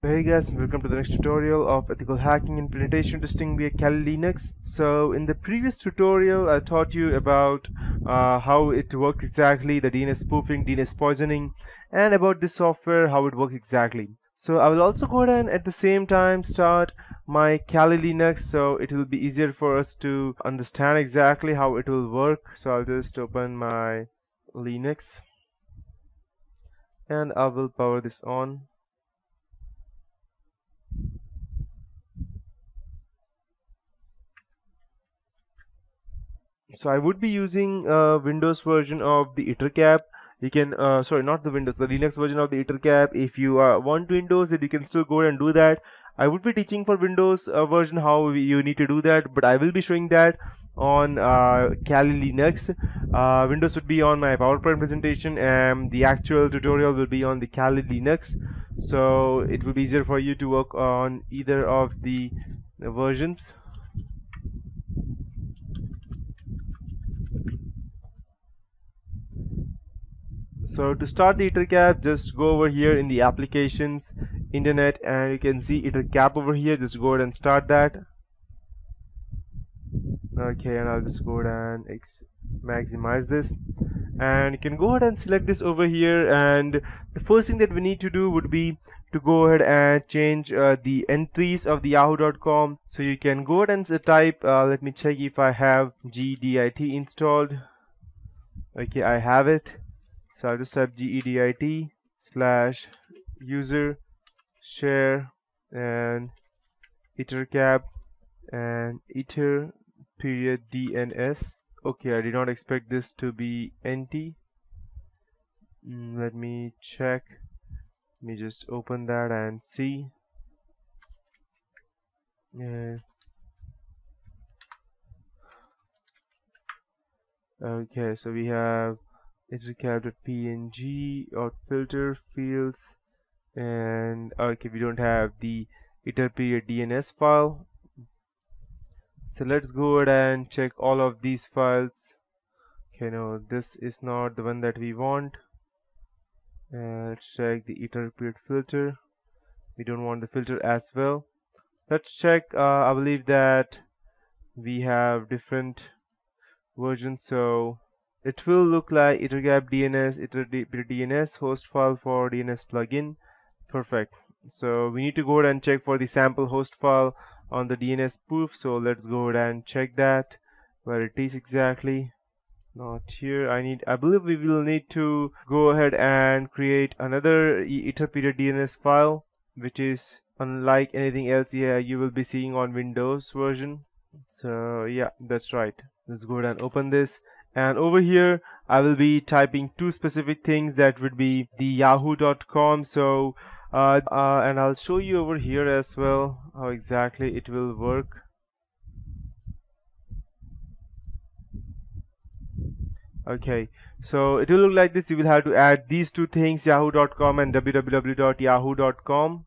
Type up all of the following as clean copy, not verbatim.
Hey guys, and welcome to the next tutorial of ethical hacking and penetration testing via Kali Linux. So in the previous tutorial I taught you about how it works exactly, the DNS spoofing, DNS poisoning, and about this software, how it works exactly. So I will also go ahead and at the same time start my Kali Linux, so it will be easier for us to understand exactly how it will work. So I'll just open my Linux and I will power this on. So I would be using Windows version of the EtherCap. You can, sorry, not the Windows, the Linux version of the EtherCap. If you want Windows, then you can still go ahead and do that. I would be teaching for Windows version how you need to do that, but I will be showing that on Kali Linux. Windows would be on my PowerPoint presentation, and the actual tutorial will be on the Kali Linux. So it will be easier for you to work on either of the versions. So to start the EtherCap, just go over here in the applications, internet, and you can see EtherCap over here. Just go ahead and start that. Okay, and I'll just go ahead and maximize this, and you can go ahead and select this over here. And the first thing that we need to do would be to go ahead and change the entries of the yahoo.com. So you can go ahead and type, let me check if I have gedit installed. Okay, I have it. So I'll just type gedit / user share and ethercap and ether period DNS. Okay, I did not expect this to be NT. Let me check. Let me just open that and see. Yeah. Okay, so we have ethercap.png or filter fields, and okay, we don't have the ether period DNS file. So let's go ahead and check all of these files. Okay, no, this is not the one that we want. Let's check the ether period filter. We don't want the filter as well. Let's check. I believe that we have different versions, so it will look like ethercap DNS, ether DNS host file for DNS plugin. Perfect. So we need to go ahead and check for the sample host file on the DNS spoof. So let's go ahead and check that where it is exactly. Not here. I believe we will need to go ahead and create another ether period DNS file, which is unlike anything else you will be seeing on Windows version. So yeah, that's right. Let's go ahead and open this. And over here I will be typing two specific things, that would be the yahoo.com. So and I'll show you over here as well how exactly it will work. Okay, so it will look like this. You will have to add these two things, yahoo.com and www.yahoo.com,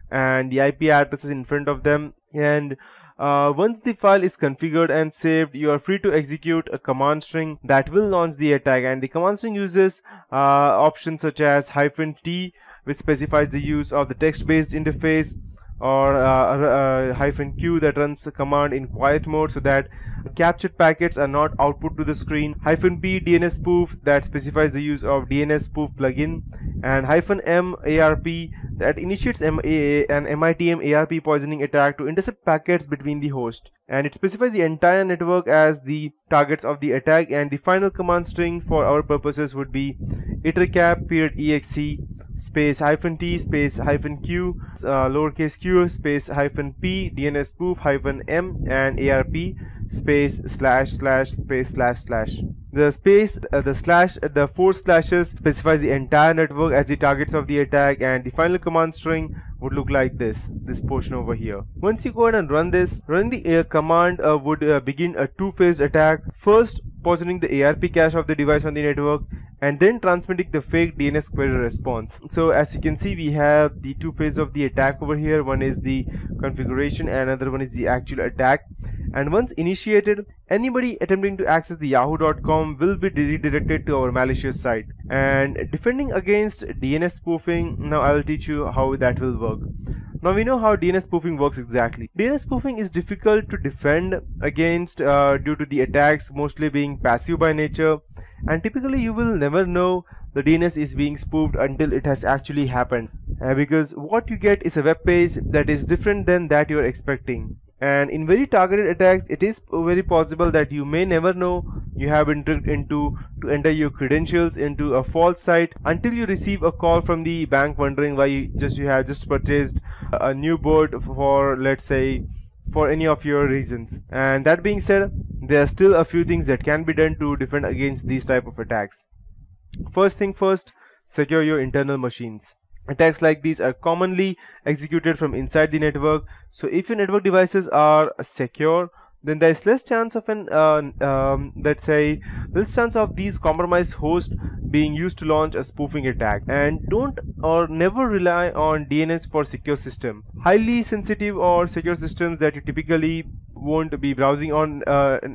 and the IP address is in front of them. And once the file is configured and saved, you are free to execute a command string that will launch the attack. And the command string uses options such as -t, which specifies the use of the text-based interface, or -q that runs the command in quiet mode so that captured packets are not output to the screen, -p DNS spoof that specifies the use of DNS spoof plugin, and -m ARP that initiates an MITM ARP poisoning attack to intercept packets between the host, and it specifies the entire network as the targets of the attack. And the final command string for our purposes would be ethercap period exe space -t space -q lowercase q space -p DNS spoof -m and ARP space / space / the space the 4 slashes specifies the entire network as the targets of the attack. And the final command string would look like this portion over here. Once you go ahead and run this, running the command would begin a two-phased attack, first poisoning the ARP cache of the device on the network, and then transmitting the fake DNS query response. So as you can see, we have the two phases of the attack over here. One is the configuration and another one is the actual attack. and once initiated, anybody attempting to access the yahoo.com will be redirected to our malicious site. And defending against DNS spoofing, now I will teach you how that will work. Now we know how DNS spoofing works exactly. DNS spoofing is difficult to defend against due to the attacks mostly being passive by nature, and typically you will never know the DNS is being spoofed until it has actually happened, because what you get is a web page that is different than that you are expecting. And in very targeted attacks, it is very possible that you may never know you have been tricked into to enter your credentials into a false site until you receive a call from the bank wondering why you have just purchased a new board for, let's say, for any of your reasons. And that being said, there are still a few things that can be done to defend against these type of attacks. First thing first, secure your internal machines. Attacks like these are commonly executed from inside the network, so if your network devices are secure, then there is less chance of less chance of these compromised hosts being used to launch a spoofing attack. And don't or never rely on DNS for secure system. Highly sensitive or secure systems that you typically won't be browsing on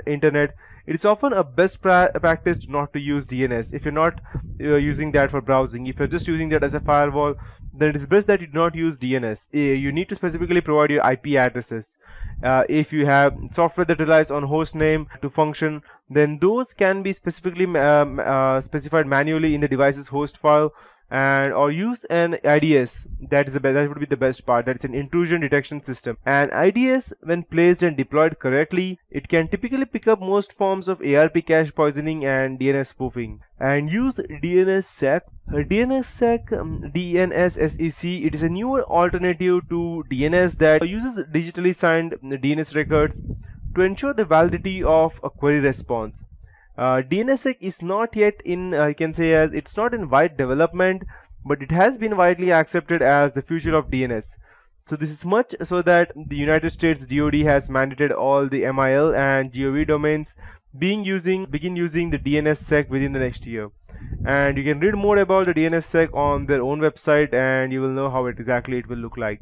internet, it is often a best practice not to use DNS if you're not using that for browsing. If you're just using that as a firewall, then it is best that you do not use DNS. You need to specifically provide your IP addresses. If you have software that relies on host name to function, then those can be specifically specified manually in the device's host file, and or use an IDS. That would be the best part. That's an intrusion detection system. And IDS, when placed and deployed correctly, it can typically pick up most forms of ARP cache poisoning and DNS spoofing. And use DNSSEC. DNSSEC, it is a newer alternative to DNS that uses digitally signed DNS records to ensure the validity of a query response. DNSSEC is not yet in, I can say, as it's not in wide development, but it has been widely accepted as the future of DNS. So this is much so that the United States DoD has mandated all the MIL and GOV domains begin using the DNSSEC within the next year. And you can read more about the DNSSEC on their own website, and you will know how exactly it will look like.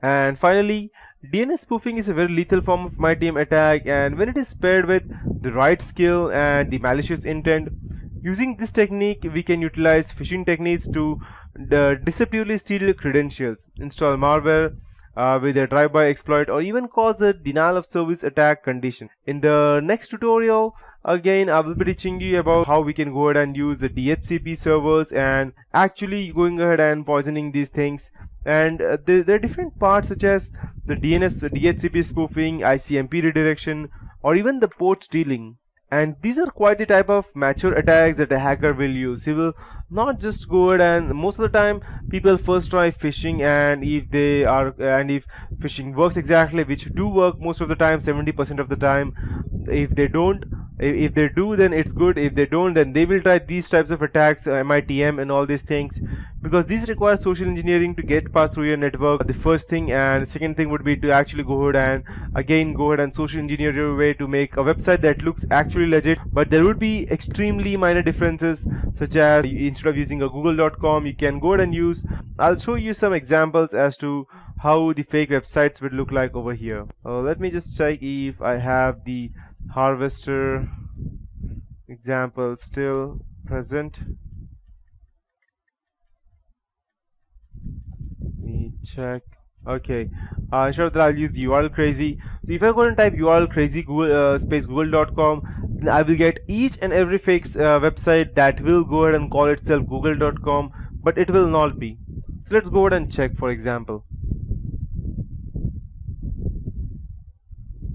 And finally, DNS spoofing is a very lethal form of my-team attack, and when it is paired with the right skill and the malicious intent, using this technique we can utilize phishing techniques to deceptively steal credentials, install malware with a drive-by exploit, or even cause a denial of service attack condition. In the next tutorial, again I will be teaching you about how we can go ahead and use the DHCP servers and actually going ahead and poisoning these things. And there are different parts such as the DHCP spoofing, ICMP redirection, or even the port stealing. And these are quite the type of mature attacks that a hacker will use. He will not just go ahead, and most of the time people first try phishing, and if phishing works exactly, which do work most of the time, 70% of the time, if they do, then it's good. If they don't, then they will try these types of attacks, MITM and all these things, because these require social engineering to get past through your network. The first thing, and the second thing would be to actually go ahead and social engineer your way to make a website that looks actually legit. But there would be extremely minor differences, such as instead of using a google.com, you can go ahead and use, I'll show you some examples as to how the fake websites would look like over here. Let me just check if I have the harvester example still present. Let me check. Okay, sure, that I'll use the URL crazy. So if I go and type URL crazy space google.com, then I will get each and every fake website that will go ahead and call itself google.com, but it will not be. So let's go ahead and check, for example.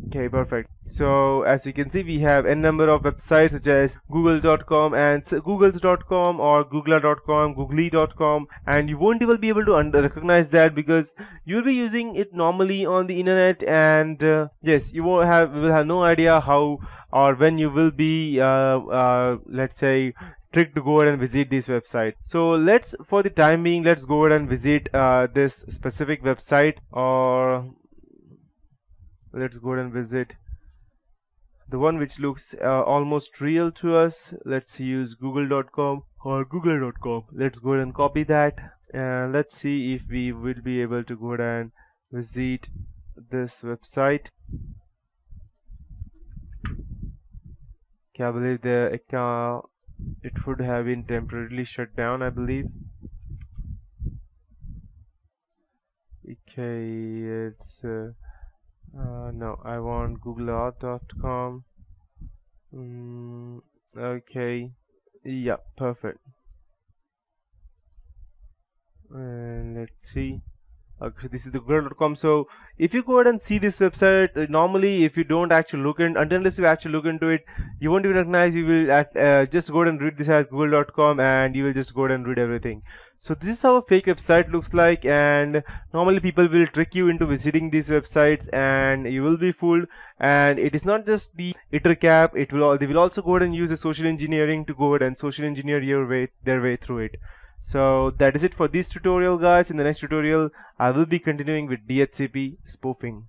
Okay, perfect. So as you can see, we have n number of websites such as google.com and googles.com or googler.com, googly.com, and you won't even be able to recognize that because you'll be using it normally on the internet, and yes, you will have no idea how or when you will be let's say tricked to go ahead and visit this website. So for the time being, let's go ahead and visit this specific website, or let's go ahead and visit the one which looks almost real to us. Let's use google.com or google.com. Let's go ahead and copy that, and let's see if we will be able to go ahead and visit this website. Okay, I believe the account, it would have been temporarily shut down, I believe. Okay, it's no, I want googleauth.com. Okay, yeah, perfect. And let's see. Okay, this is the google.com. So if you go ahead and see this website, normally if you don't actually look in, unless you actually look into it, you won't even recognize. You will just go ahead and read this as google.com, and you will just go ahead and read everything. So this is how a fake website looks like, and normally people will trick you into visiting these websites, and you will be fooled. And it is not just the iter cap. They will also go ahead and use the social engineering to go ahead and social engineer their way through it. So that is it for this tutorial, guys. In the next tutorial I will be continuing with DHCP spoofing.